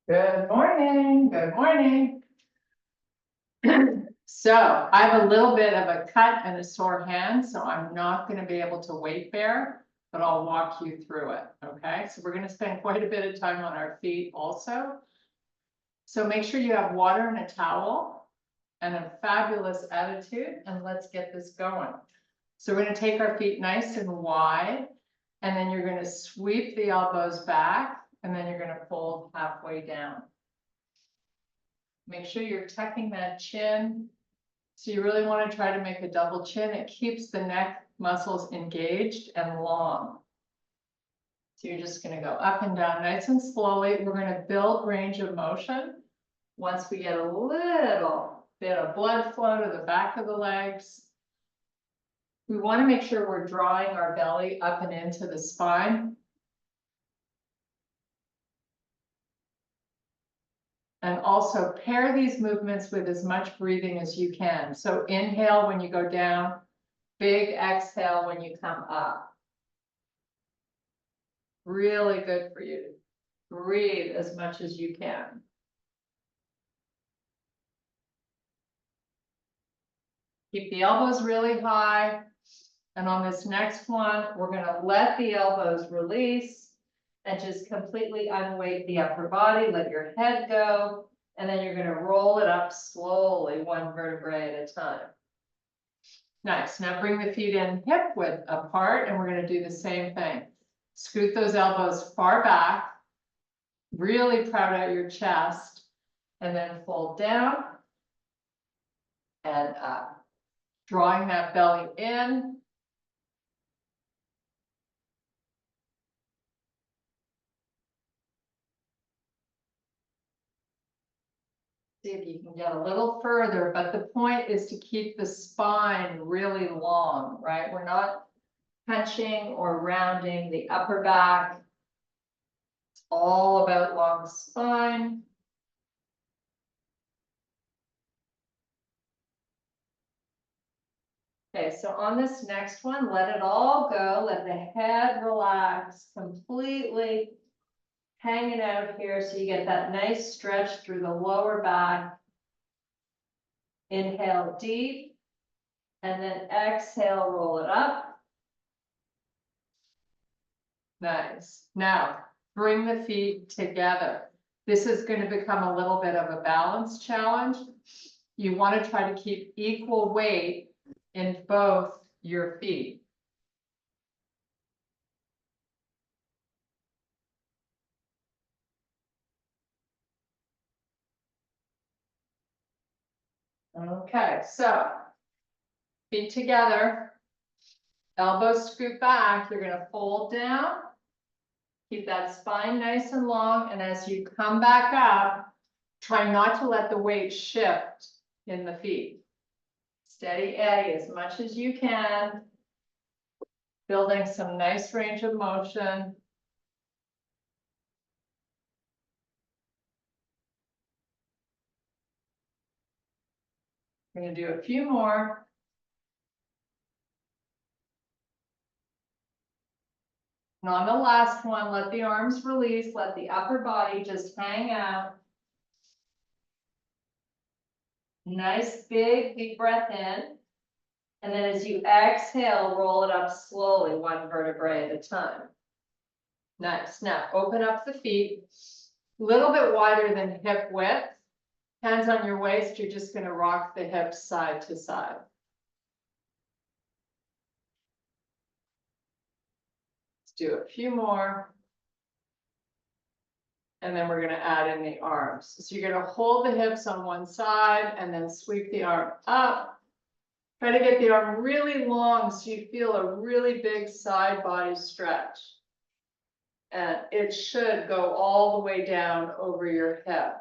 Good morning, good morning. So I have a little bit of a cut and a sore hand, so I'm not gonna be able to weight bear, but I'll walk you through it, okay? So we're gonna spend quite a bit of time on our feet also. So make sure you have water and a towel and a fabulous attitude, and let's get this going. So we're gonna take our feet nice and wide, and then you're gonna sweep the elbows back, and then you're gonna fold halfway down. Make sure you're tucking that chin. So you really want to try to make a double chin. It keeps the neck muscles engaged and long. So you're just going to go up and down nice and slowly. We're going to build range of motion. Once we get a little bit of blood flow to the back of the legs, we want to make sure we're drawing our belly up and into the spine. And also pair these movements with as much breathing as you can. So inhale when you go down, big exhale when you come up. Really good for you to breathe as much as you can. Keep the elbows really high. And on this next one, we're going to let the elbows release and just completely unweight the upper body. Let your head go. And then you're going to roll it up slowly, one vertebrae at a time. Nice. Now bring the feet in hip width apart, and we're going to do the same thing. Scoot those elbows far back. Really proud out your chest. And then fold down and up. Drawing that belly in. See if you can get a little further, but the point is to keep the spine really long, right? We're not punching or rounding the upper back. It's all about long spine. Okay, so on this next one, let it all go. Let the head relax completely. Hanging out here so you get that nice stretch through the lower back. Inhale deep, and then exhale, roll it up. Nice. Now, bring the feet together. This is going to become a little bit of a balance challenge. You want to try to keep equal weight in both your feet. Okay, so feet together, elbows scoot back, you're going to fold down, keep that spine nice and long, and as you come back up, try not to let the weight shift in the feet. Steady Eddie as much as you can, building some nice range of motion. We're going to do a few more. And on the last one, let the arms release, let the upper body just hang out. Nice big deep breath in. And then as you exhale, roll it up slowly, one vertebrae at a time. Nice. Now open up the feet, a little bit wider than hip width. Hands on your waist, you're just going to rock the hips side to side. Let's do a few more. And then we're going to add in the arms. So you're going to hold the hips on one side and then sweep the arm up. Try to get the arm really long so you feel a really big side body stretch. And it should go all the way down over your hip.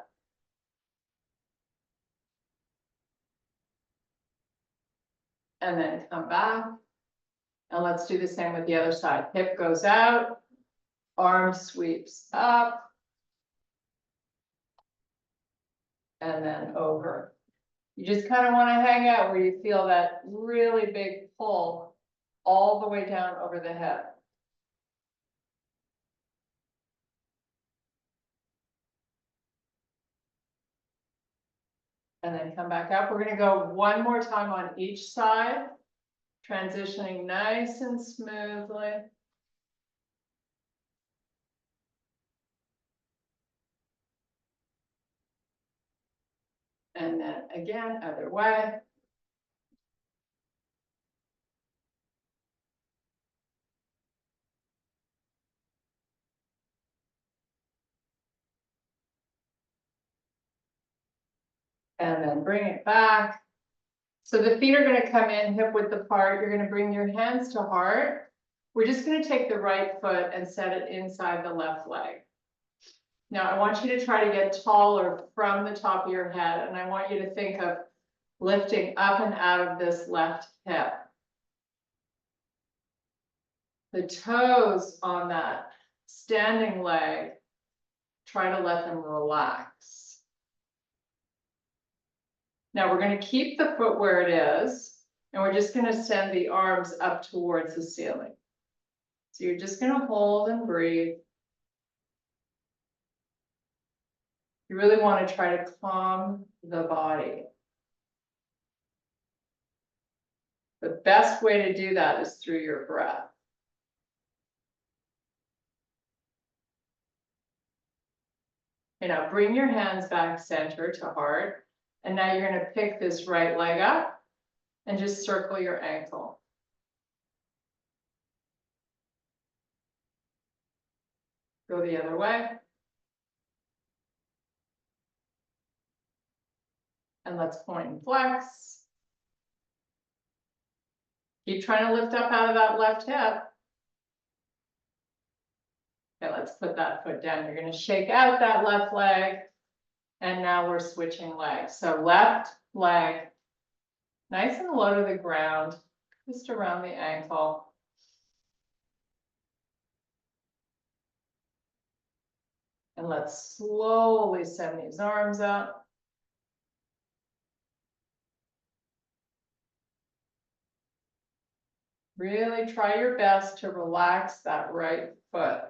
And then come back. And let's do the same with the other side. Hip goes out, arm sweeps up. And then over. You just kind of want to hang out where you feel that really big pull all the way down over the hip. And then come back up. We're gonna go one more time on each side, transitioning nice and smoothly. And then again, other way. And then bring it back. So the feet are gonna come in hip width apart. You're gonna bring your hands to heart. We're just gonna take the right foot and set it inside the left leg. Now I want you to try to get taller from the top of your head, and I want you to think of lifting up and out of this left hip. The toes on that standing leg, try to let them relax. Now we're going to keep the foot where it is, and we're just going to send the arms up towards the ceiling. So you're just going to hold and breathe. You really want to try to calm the body. The best way to do that is through your breath. And now bring your hands back center to heart. And now you're going to pick this right leg up and just circle your ankle. Go the other way. And let's point and flex. Keep trying to lift up out of that left hip. Okay, let's put that foot down. You're going to shake out that left leg. And now we're switching legs. So left leg, nice and low to the ground, just around the ankle. And let's slowly send these arms up. Really try your best to relax that right foot.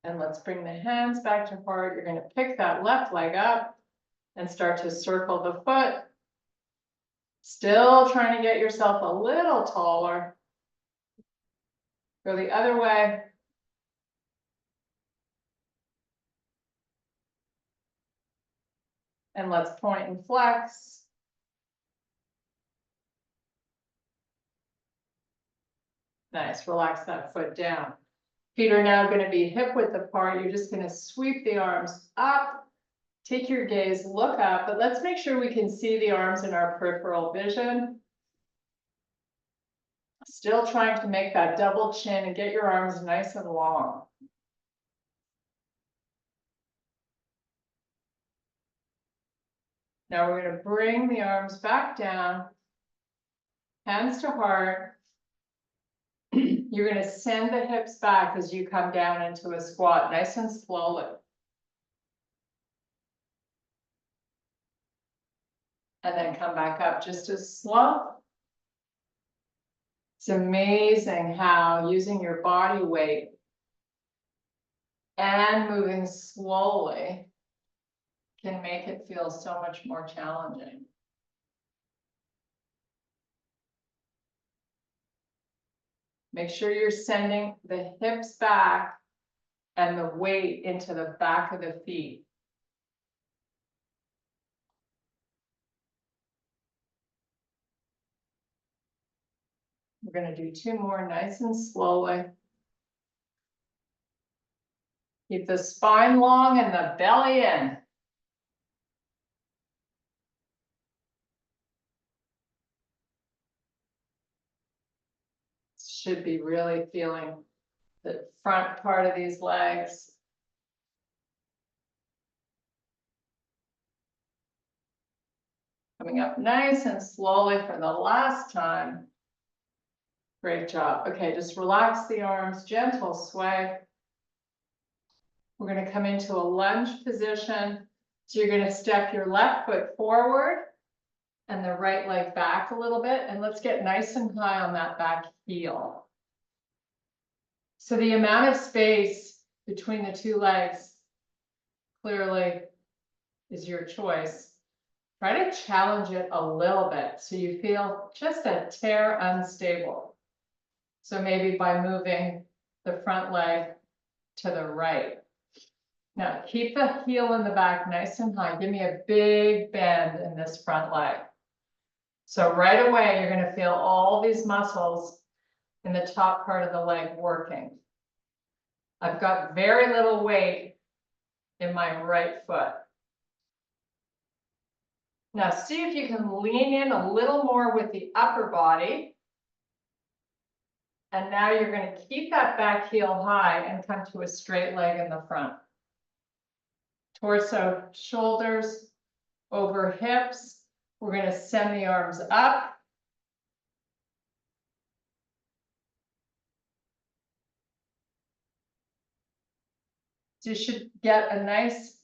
And let's bring the hands back to heart. You're going to pick that left leg up and start to circle the foot. Still trying to get yourself a little taller. Go the other way. And let's point and flex. Nice, relax that foot down. Feet are now going to be hip width apart. You're just going to sweep the arms up. Take your gaze, look up, but let's make sure we can see the arms in our peripheral vision. Still trying to make that double chin and get your arms nice and long. Now we're going to bring the arms back down, hands to heart. You're going to send the hips back as you come down into a squat, nice and slowly. And then come back up just as slow. It's amazing how using your body weight and moving slowly can make it feel so much more challenging. Make sure you're sending the hips back and the weight into the back of the feet. We're going to do two more nice and slowly. Keep the spine long and the belly in. Should be really feeling the front part of these legs. Coming up nice and slowly for the last time. Great job. Okay, just relax the arms, gentle sway. We're going to come into a lunge position. So you're going to step your left foot forward and the right leg back a little bit, and let's get nice and high on that back heel. So the amount of space between the two legs clearly is your choice. Try to challenge it a little bit so you feel just a tear unstable. So maybe by moving the front leg to the right. Now keep the heel in the back nice and high. Give me a big bend in this front leg. So right away, you're going to feel all these muscles in the top part of the leg working. I've got very little weight in my right foot. Now see if you can lean in a little more with the upper body. And now you're going to keep that back heel high and come to a straight leg in the front. Torso, shoulders, over hips. We're going to send the arms up. So you should get a nice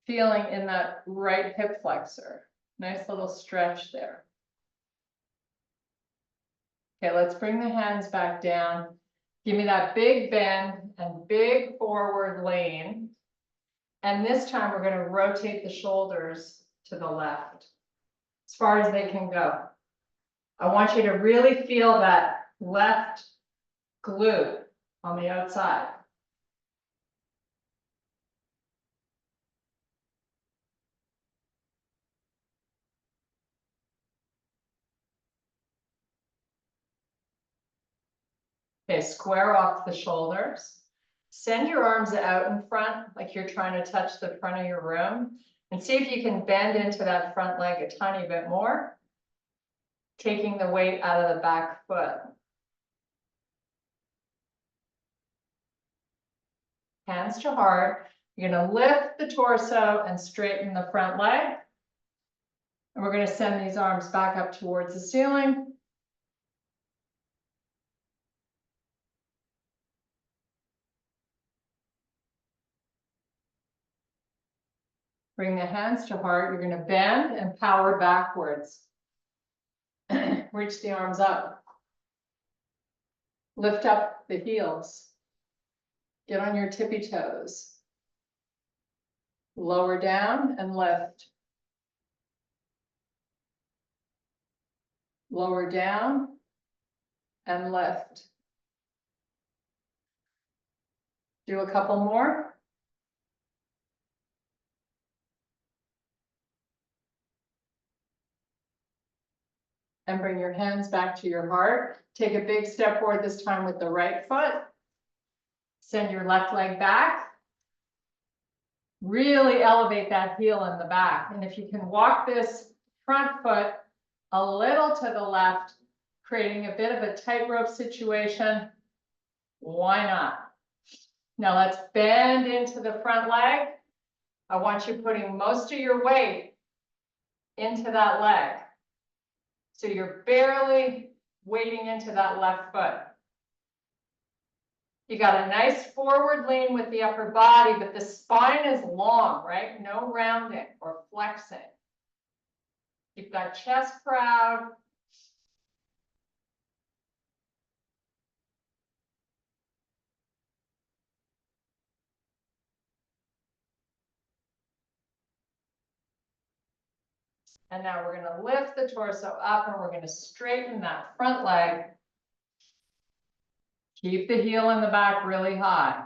feeling in that right hip flexor. Nice little stretch there. Okay, let's bring the hands back down. Give me that big bend and big forward lean. And this time we're going to rotate the shoulders to the left as far as they can go. I want you to really feel that left glute on the outside. Okay, square off the shoulders. Send your arms out in front like you're trying to touch the front of your room. And see if you can bend into that front leg a tiny bit more, taking the weight out of the back foot. Hands to heart. You're going to lift the torso and straighten the front leg. And we're going to send these arms back up towards the ceiling. Bring the hands to heart. You're going to bend and power backwards. Reach the arms up. Lift up the heels. Get on your tippy toes. Lower down and lift. Lower down and lift. Do a couple more. And bring your hands back to your heart. Take a big step forward this time with the right foot. Send your left leg back. Really elevate that heel in the back. And if you can walk this front foot a little to the left, creating a bit of a tightrope situation, why not? Now let's bend into the front leg. I want you putting most of your weight into that leg. So you're barely weighting into that left foot. You got a nice forward lean with the upper body, but the spine is long, right? No rounding or flexing. Keep that chest proud. And now we're going to lift the torso up and we're going to straighten that front leg. Keep the heel in the back really high.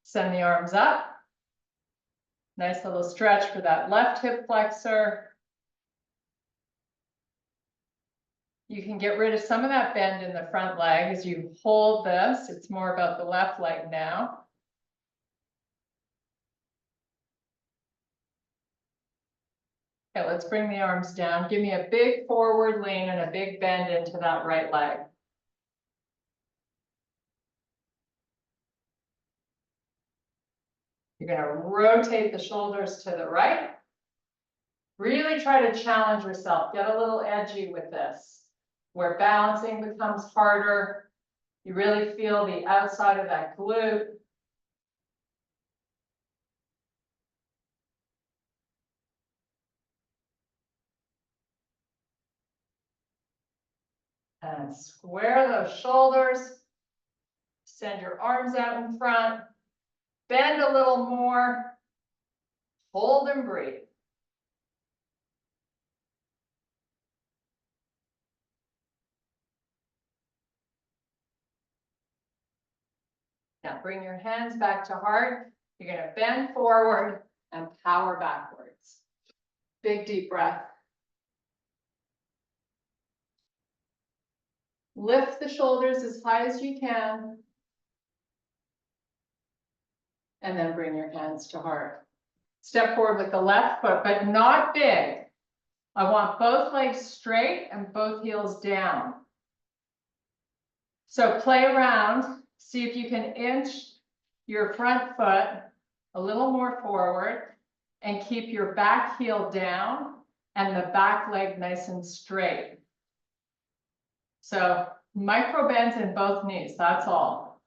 Send the arms up. Nice little stretch for that left hip flexor. You can get rid of some of that bend in the front leg as you hold this. It's more about the left leg now. Okay, let's bring the arms down. Give me a big forward lean and a big bend into that right leg. You're going to rotate the shoulders to the right. Really try to challenge yourself. Get a little edgy with this. Where balancing becomes harder. You really feel the outside of that glute. And square those shoulders. Send your arms out in front. Bend a little more. Hold and breathe. Now bring your hands back to heart. You're going to bend forward and power backwards. Big deep breath. Lift the shoulders as high as you can. And then bring your hands to heart. Step forward with the left foot, but not big. I want both legs straight and both heels down. So play around. See if you can inch your front foot a little more forward and keep your back heel down and the back leg nice and straight. So micro bends in both knees, that's all.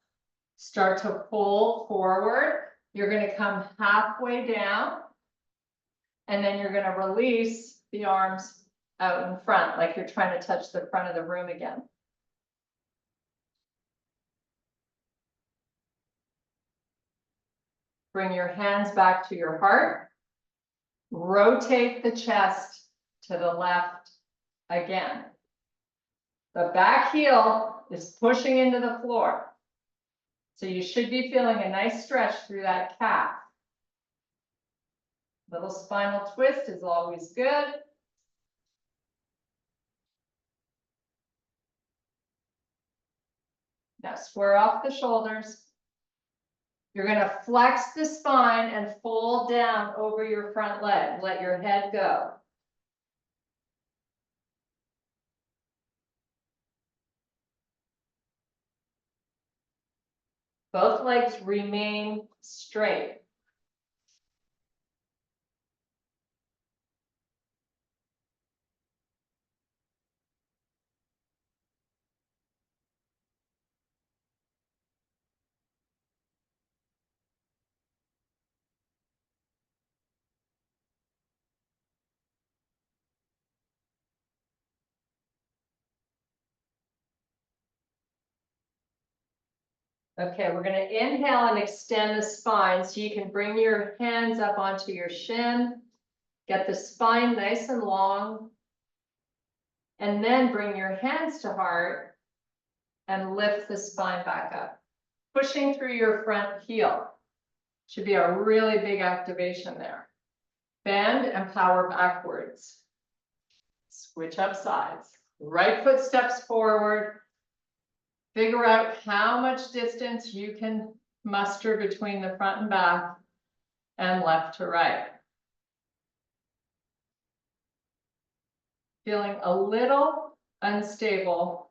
Start to pull forward. You're going to come halfway down and then you're going to release the arms out in front like you're trying to touch the front of the room again. Bring your hands back to your heart. Rotate the chest to the left again. The back heel is pushing into the floor. So you should be feeling a nice stretch through that calf. Little spinal twist is always good. Now square off the shoulders. You're going to flex the spine and fold down over your front leg. Let your head go. Both legs remain straight. Okay, we're going to inhale and extend the spine so you can bring your hands up onto your shin. Get the spine nice and long. And then bring your hands to heart and lift the spine back up. Pushing through your front heel. Should be a really big activation there. Bend and power backwards. Switch up sides. Right foot steps forward. Figure out how much distance you can muster between the front and back and left to right. Feeling a little unstable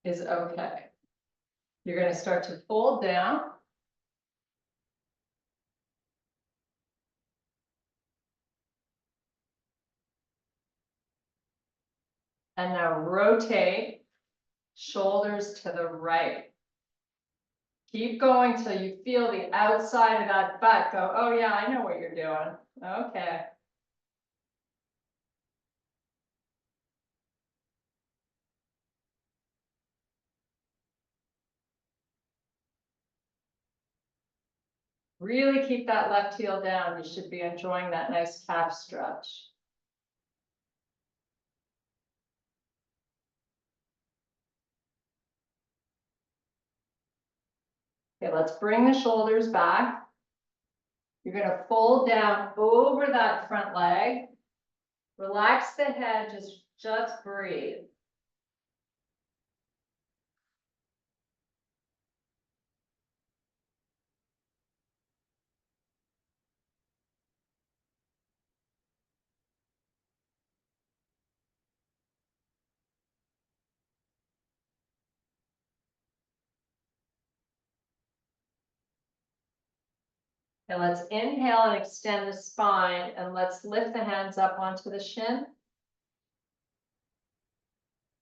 is okay. You're going to start to fold down. And now rotate. Shoulders to the right. Keep going till you feel the outside of that butt go, oh yeah, I know what you're doing. Okay. Really keep that left heel down. You should be enjoying that nice calf stretch. Okay, let's bring the shoulders back. You're going to fold down over that front leg. Relax the head, just breathe. And let's inhale and extend the spine, and let's lift the hands up onto the shin.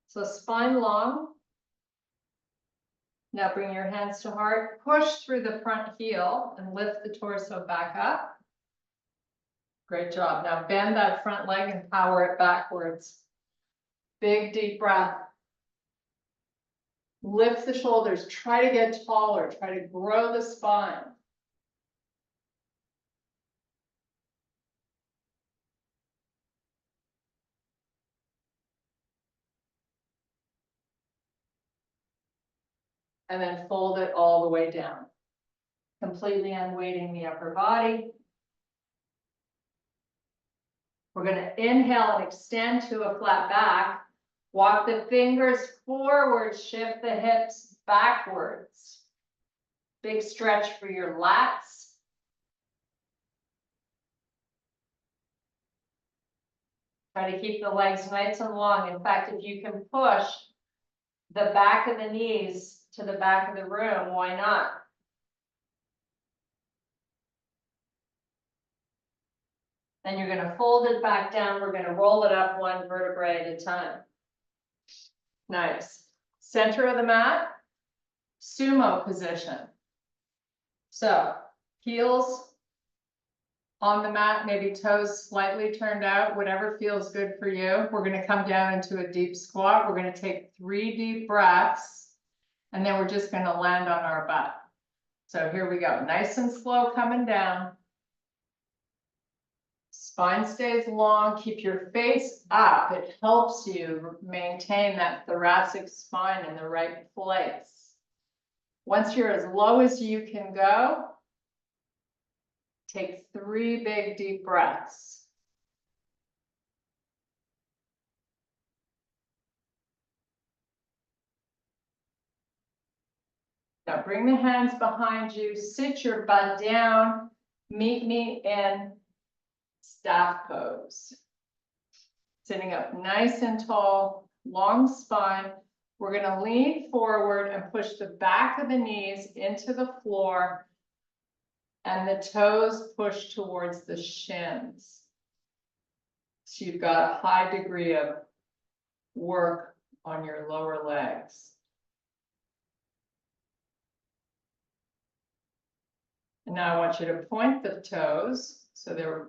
So spine long. Now bring your hands to heart, push through the front heel and lift the torso back up. Great job. Now bend that front leg and power it backwards. Big deep breath. Lift the shoulders, try to get taller, try to grow the spine. And then fold it all the way down. Completely unweighting the upper body. We're going to inhale and extend to a flat back. Walk the fingers forward, shift the hips backwards. Big stretch for your lats. Try to keep the legs nice and long. In fact, if you can push the back of the knees to the back of the room, why not? Then you're going to fold it back down. We're going to roll it up one vertebrae at a time. Nice. Center of the mat, sumo position. So heels on the mat, maybe toes slightly turned out, whatever feels good for you. We're going to come down into a deep squat. We're going to take 3 deep breaths, and then we're just going to land on our butt. So here we go. Nice and slow coming down. Spine stays long. Keep your face up. It helps you maintain that thoracic spine in the right place. Once you're as low as you can go, take 3 big deep breaths. Now bring the hands behind you, sit your butt down, meet me in staff pose. Sitting up nice and tall, long spine. We're going to lean forward and push the back of the knees into the floor and the toes push towards the shins. So you've got a high degree of work on your lower legs. And now I want you to point the toes so they're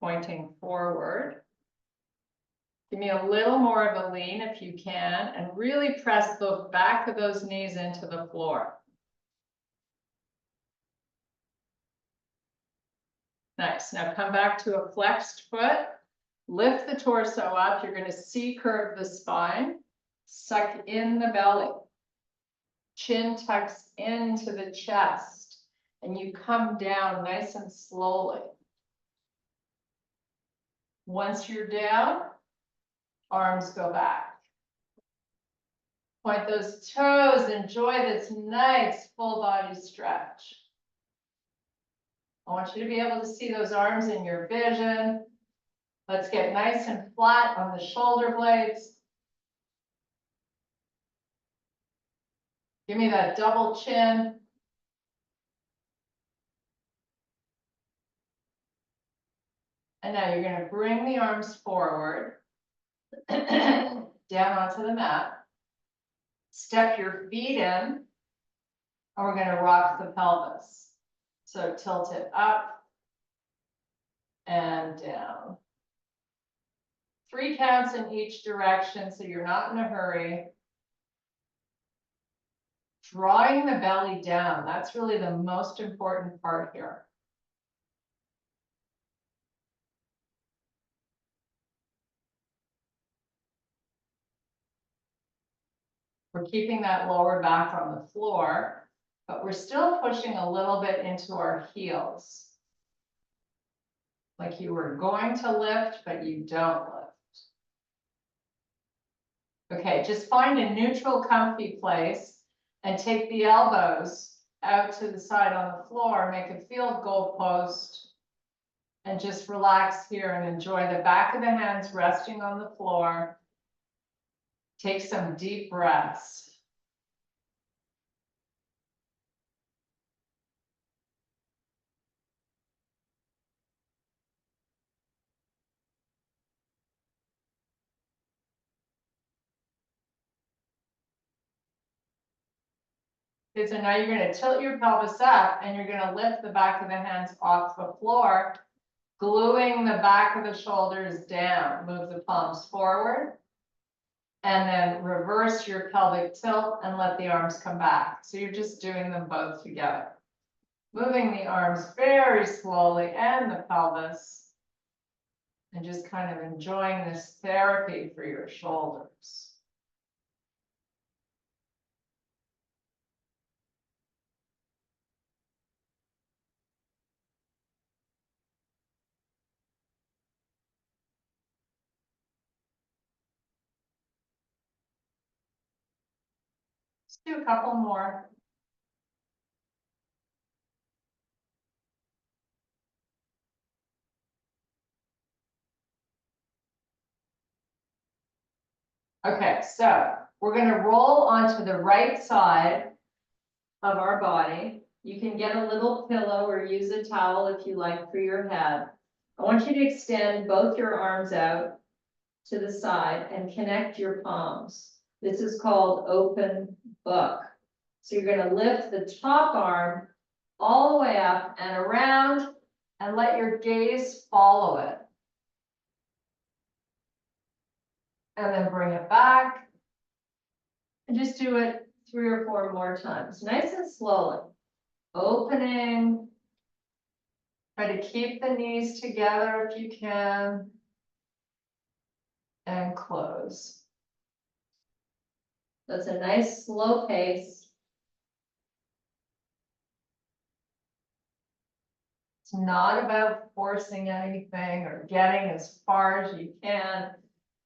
pointing forward. Give me a little more of a lean if you can, and really press the back of those knees into the floor. Nice. Now come back to a flexed foot. Lift the torso up. You're going to C-curve the spine. Suck in the belly. Chin tucks into the chest. And you come down nice and slowly. Once you're down, arms go back. Point those toes. Enjoy this nice full body stretch. I want you to be able to see those arms in your vision. Let's get nice and flat on the shoulder blades. Give me that double chin. And now you're going to bring the arms forward, down onto the mat. Step your feet in, and we're going to rock the pelvis. So tilt it up and down. 3 counts in each direction, so you're not in a hurry. Drawing the belly down, that's really the most important part here. We're keeping that lower back on the floor, but we're still pushing a little bit into our heels. Like you were going to lift, but you don't lift. Okay, just find a neutral, comfy place and take the elbows out to the side on the floor, make a field goal post, and just relax here and enjoy the back of the hands resting on the floor. Take some deep breaths. Okay, so now you're going to tilt your pelvis up and you're going to lift the back of the hands off the floor, gluing the back of the shoulders down. Move the palms forward And then reverse your pelvic tilt and let the arms come back. So you're just doing them both together. Moving the arms very slowly and the pelvis. And just kind of enjoying this therapy for your shoulders. Let's do a couple more. Okay, so we're going to roll onto the right side of our body. You can get a little pillow or use a towel if you like for your head. I want you to extend both your arms out to the side and connect your palms. This is called open book. So you're going to lift the top arm all the way up and around and let your gaze follow it. And then bring it back. And just do it 3 or 4 more times, nice and slowly. Opening. Try to keep the knees together if you can. And close. That's a nice slow pace. It's not about forcing anything or getting as far as you can.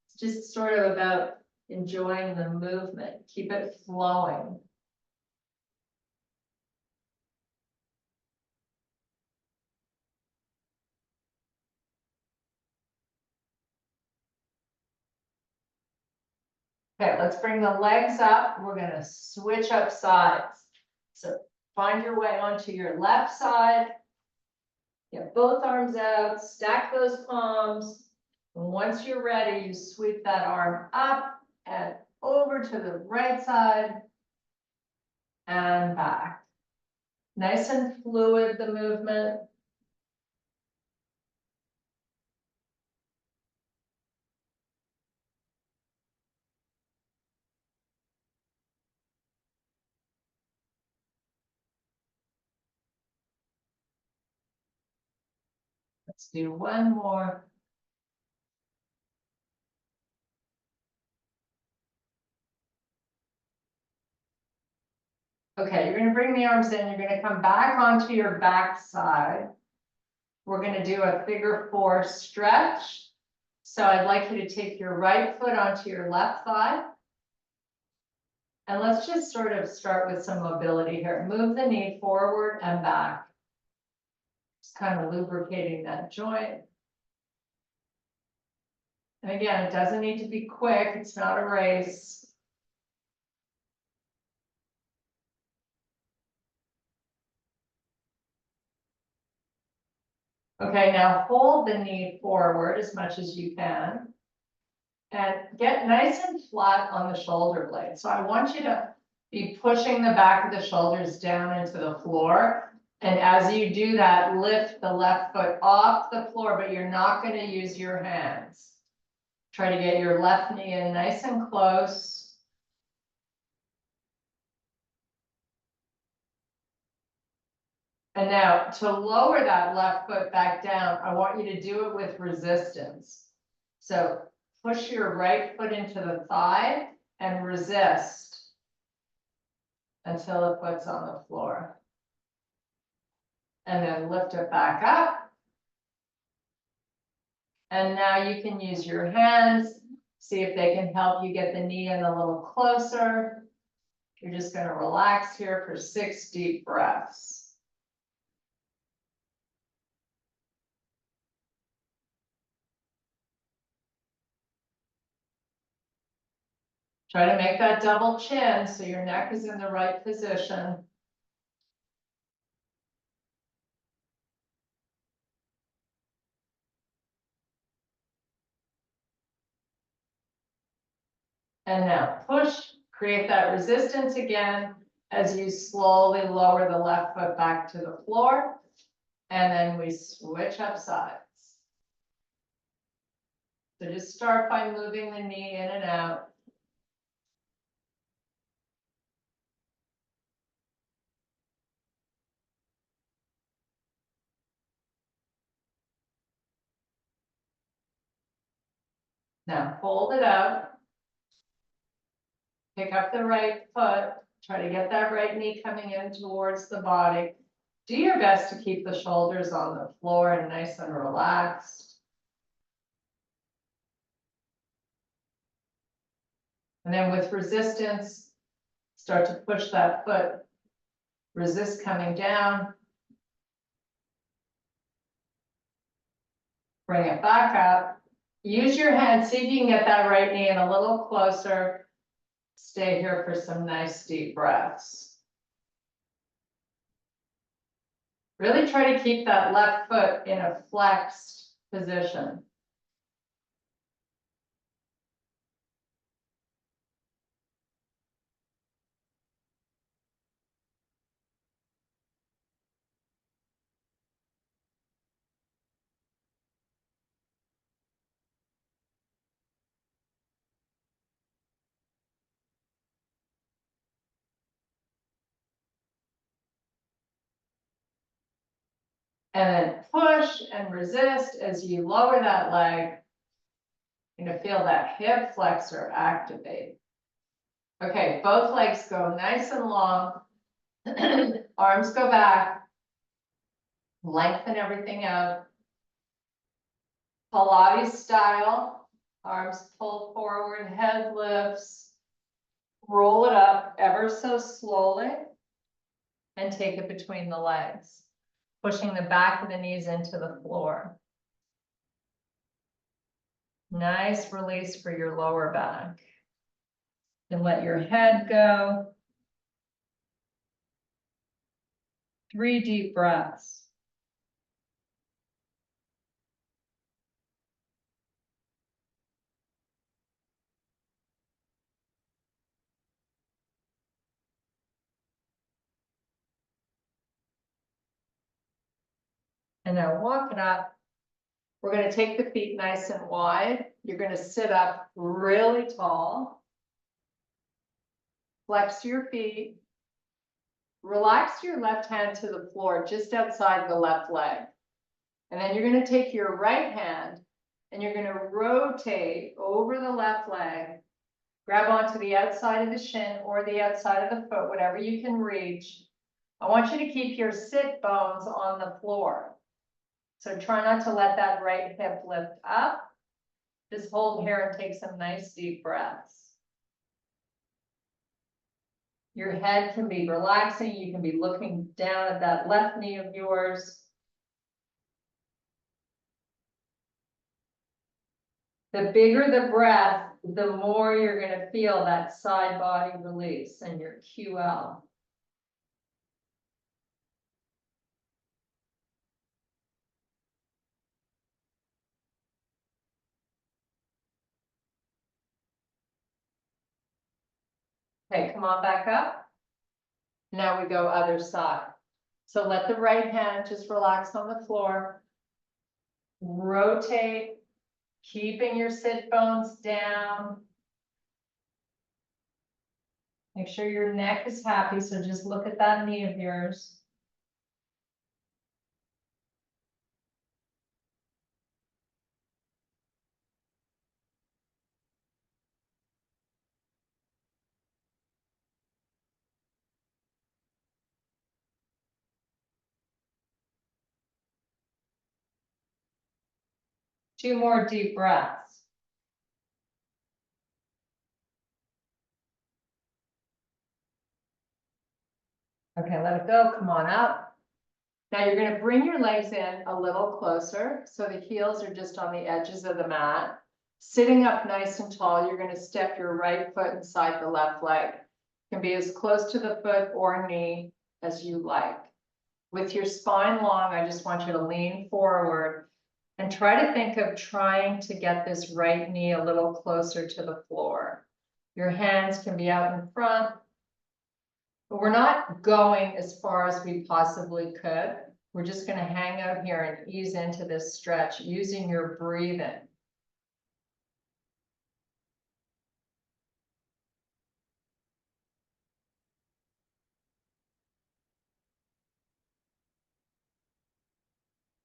It's just sort of about enjoying the movement. Keep it flowing. Okay, let's bring the legs up. We're going to switch up sides. So find your way onto your left side. Get both arms out, stack those palms. And once you're ready, you sweep that arm up and over to the right side and back. Nice and fluid, the movement. Let's do one more. Okay, you're going to bring the arms in. You're going to come back onto your back side. We're going to do a figure 4 stretch. So I'd like you to take your right foot onto your left thigh. And let's just sort of start with some mobility here. Move the knee forward and back. Just kind of lubricating that joint. And again, it doesn't need to be quick. It's not a race. Okay, now hold the knee forward as much as you can. And get nice and flat on the shoulder blade. So I want you to be pushing the back of the shoulders down into the floor. And as you do that, lift the left foot off the floor, but you're not going to use your hands. Try to get your left knee in nice and close. And now to lower that left foot back down, I want you to do it with resistance. So push your right foot into the thigh and resist until the foot's on the floor. And then lift it back up. And now you can use your hands, see if they can help you get the knee in a little closer. You're just going to relax here for 6 deep breaths. Try to make that double chin so your neck is in the right position. And now push, create that resistance again as you slowly lower the left foot back to the floor. And then we switch up sides. So just start by moving the knee in and out. Now hold it up. Pick up the right foot, try to get that right knee coming in towards the body. Do your best to keep the shoulders on the floor and nice and relaxed. And then with resistance, start to push that foot. Resist coming down. Bring it back up. Use your hand, see if you can get that right knee in a little closer. Stay here for some nice deep breaths. Really try to keep that left foot in a flexed position. And then push and resist as you lower that leg. You're gonna feel that hip flexor activate. Okay, both legs go nice and long. Arms go back. Lengthen everything out. Pilates style. Arms pull forward, head lifts. Roll it up ever so slowly. And take it between the legs. Pushing the back of the knees into the floor. Nice release for your lower back. And let your head go. 3 deep breaths. And now walk it up. We're going to take the feet nice and wide. You're going to sit up really tall. Flex your feet. Relax your left hand to the floor just outside the left leg. And then you're going to take your right hand and you're going to rotate over the left leg. Grab onto the outside of the shin or the outside of the foot, whatever you can reach. I want you to keep your sit bones on the floor. So try not to let that right hip lift up. Just hold here and take some nice deep breaths. Your head can be relaxing. You can be looking down at that left knee of yours. The bigger the breath, the more you're going to feel that side body release and your QL. Okay, come on back up. Now we go other side. So let the right hand just relax on the floor. Rotate, keeping your sit bones down. Make sure your neck is happy, so just look at that knee of yours. Two more deep breaths. Okay, let it go, come on up. Now you're gonna bring your legs in a little closer, so the heels are just on the edges of the mat. Sitting up nice and tall, you're gonna step your right foot inside the left leg. It can be as close to the foot or knee as you like. With your spine long, I just want you to lean forward and try to think of trying to get this right knee a little closer to the floor. Your hands can be out in front, but we're not going as far as we possibly could. We're just going to hang out here and ease into this stretch using your breathing.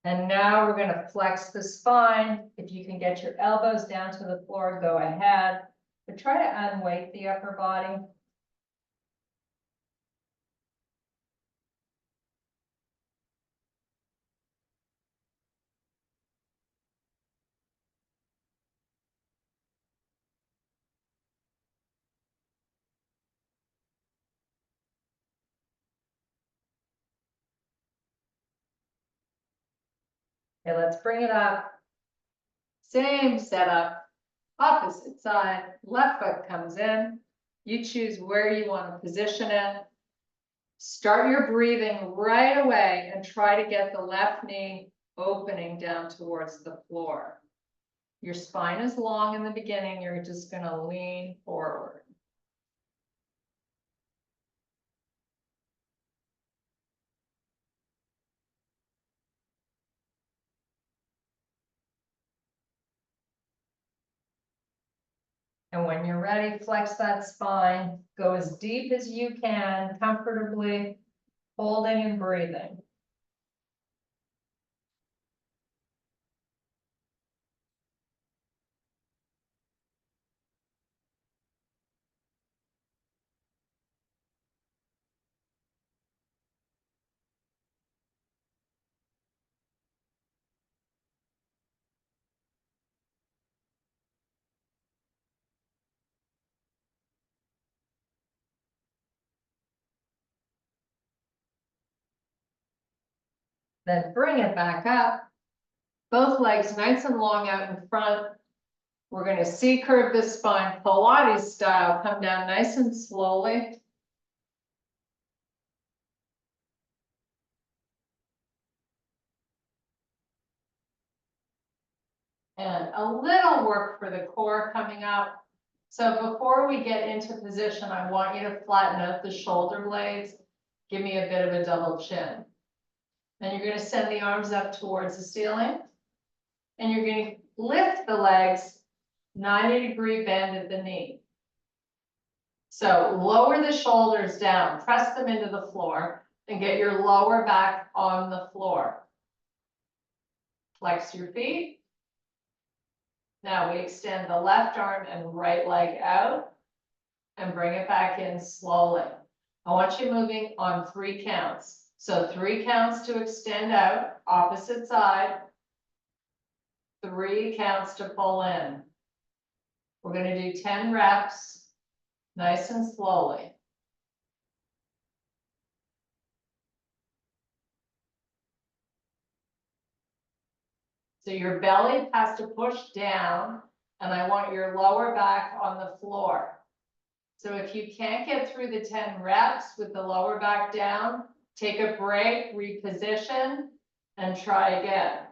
And now we're going to flex the spine. If you can get your elbows down to the floor, go ahead. But try to unweight the upper body. Okay, let's bring it up. Same setup, opposite side, left foot comes in. You choose where you want to position it. Start your breathing right away and try to get the left knee opening down towards the floor. Your spine is long in the beginning, you're just going to lean forward. And when you're ready, flex that spine, go as deep as you can, comfortably holding and breathing. Then bring it back up. Both legs nice and long out in front. We're going to C-curve the spine, Pilates style. Come down nice and slowly. And a little work for the core coming up. So before we get into position, I want you to flatten out the shoulder blades. Give me a bit of a double chin. Then you're going to send the arms up towards the ceiling. And you're going to lift the legs 90-degree bend at the knee. So lower the shoulders down, press them into the floor, and get your lower back on the floor. Flex your feet. Now we extend the left arm and right leg out and bring it back in slowly. I want you moving on 3 counts. So 3 counts to extend out, opposite side. 3 counts to pull in. We're going to do 10 reps, nice and slowly. So your belly has to push down, and I want your lower back on the floor. So if you can't get through the 10 reps with the lower back down, take a break, reposition, and try again.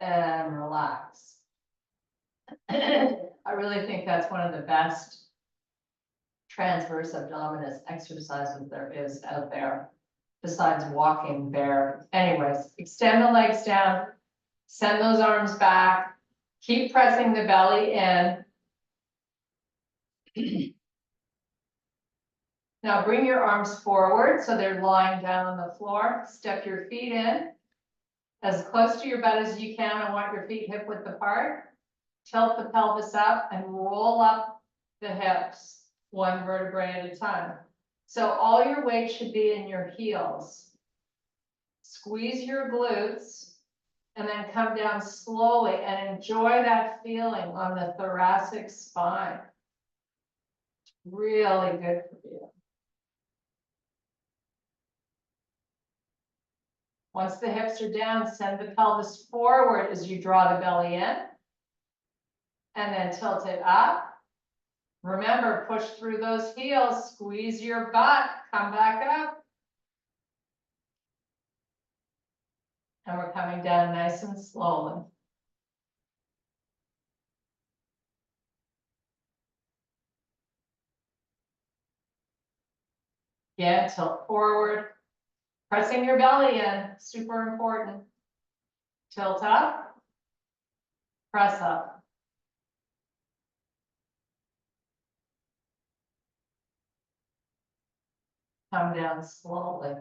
And relax. I really think that's one of the best transverse abdominis exercises there is out there, besides walking bare. Anyways, extend the legs down, send those arms back, keep pressing the belly in. Now bring your arms forward so they're lying down on the floor. Step your feet in as close to your butt as you can. I want your feet hip width apart. Tilt the pelvis up and roll up the hips, 1 vertebrae at a time. So all your weight should be in your heels. Squeeze your glutes and then come down slowly and enjoy that feeling on the thoracic spine. Really good for you. Once the hips are down, send the pelvis forward as you draw the belly in. And then tilt it up. Remember, push through those heels, squeeze your butt, come back up. And we're coming down nice and slowly. Yeah, tilt forward, pressing your belly in, super important. Tilt up, press up. Come down slowly.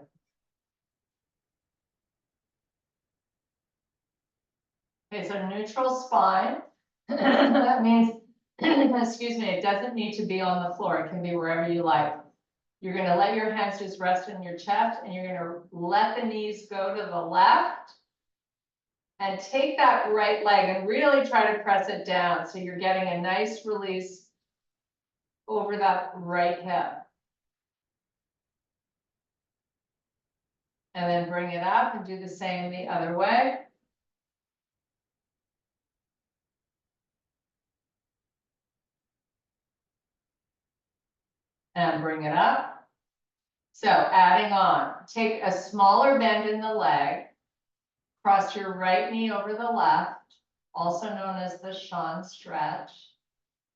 Okay, so neutral spine. That means, excuse me, it doesn't need to be on the floor. It can be wherever you like. You're gonna let your hands just rest in your chest, and you're gonna let the knees go to the left. And take that right leg and really try to press it down, so you're getting a nice release over that right hip. And then bring it up and do the same the other way. And bring it up. So adding on, take a smaller bend in the leg, cross your right knee over the left, also known as the Sean stretch.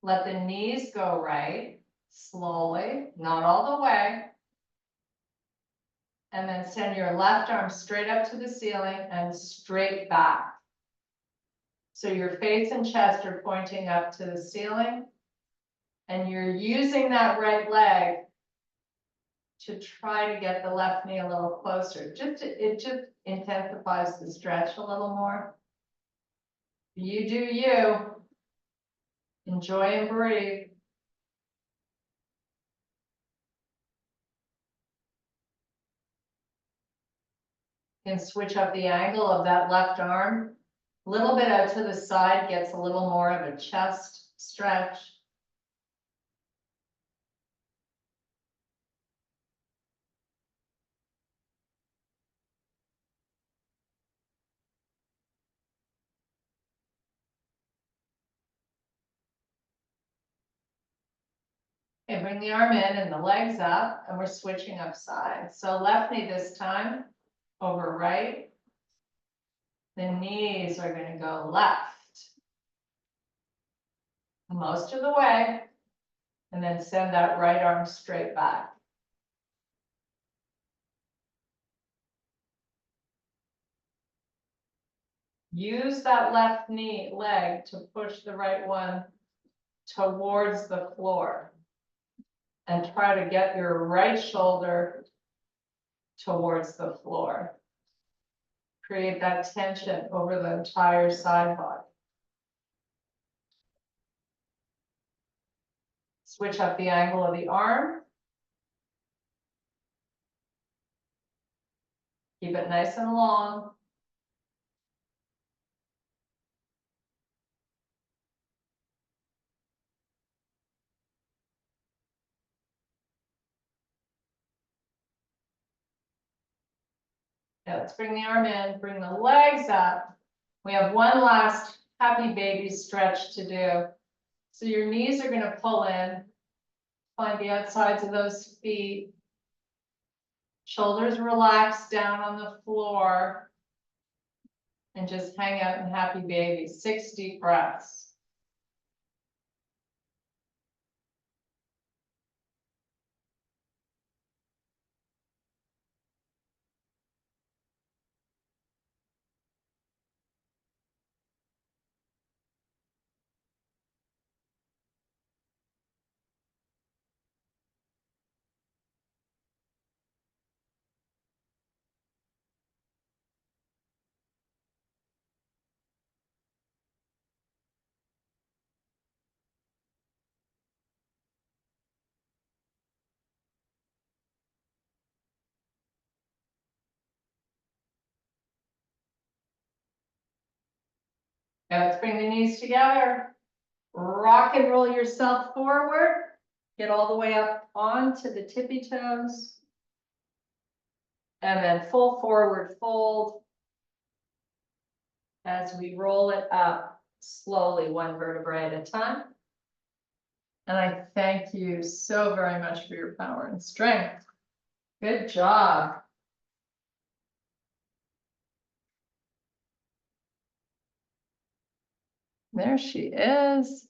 Let the knees go right, slowly, not all the way. And then send your left arm straight up to the ceiling and straight back. So your face and chest are pointing up to the ceiling. And you're using that right leg to try to get the left knee a little closer. It just intensifies the stretch a little more. You do you. Enjoy and breathe. You can switch up the angle of that left arm. A little bit out to the side gets a little more of a chest stretch. Okay, bring the arm in and the legs up, and we're switching up sides. So left knee this time, over right. The knees are going to go left. Most of the way. And then send that right arm straight back. Use that left knee leg to push the right one towards the floor. And try to get your right shoulder towards the floor. Create that tension over the entire side body. Switch up the angle of the arm. Keep it nice and long. Now let's bring the arm in, bring the legs up. We have one last happy baby stretch to do. So your knees are going to pull in, find the outsides of those feet. Shoulders relax down on the floor. And just hang out in happy baby, 6 deep breaths. Now let's bring the knees together. Rock and roll yourself forward. Get all the way up onto the tippy toes. And then full forward fold. As we roll it up slowly, one vertebrae at a time. And I thank you so very much for your power and strength. Good job. There she is.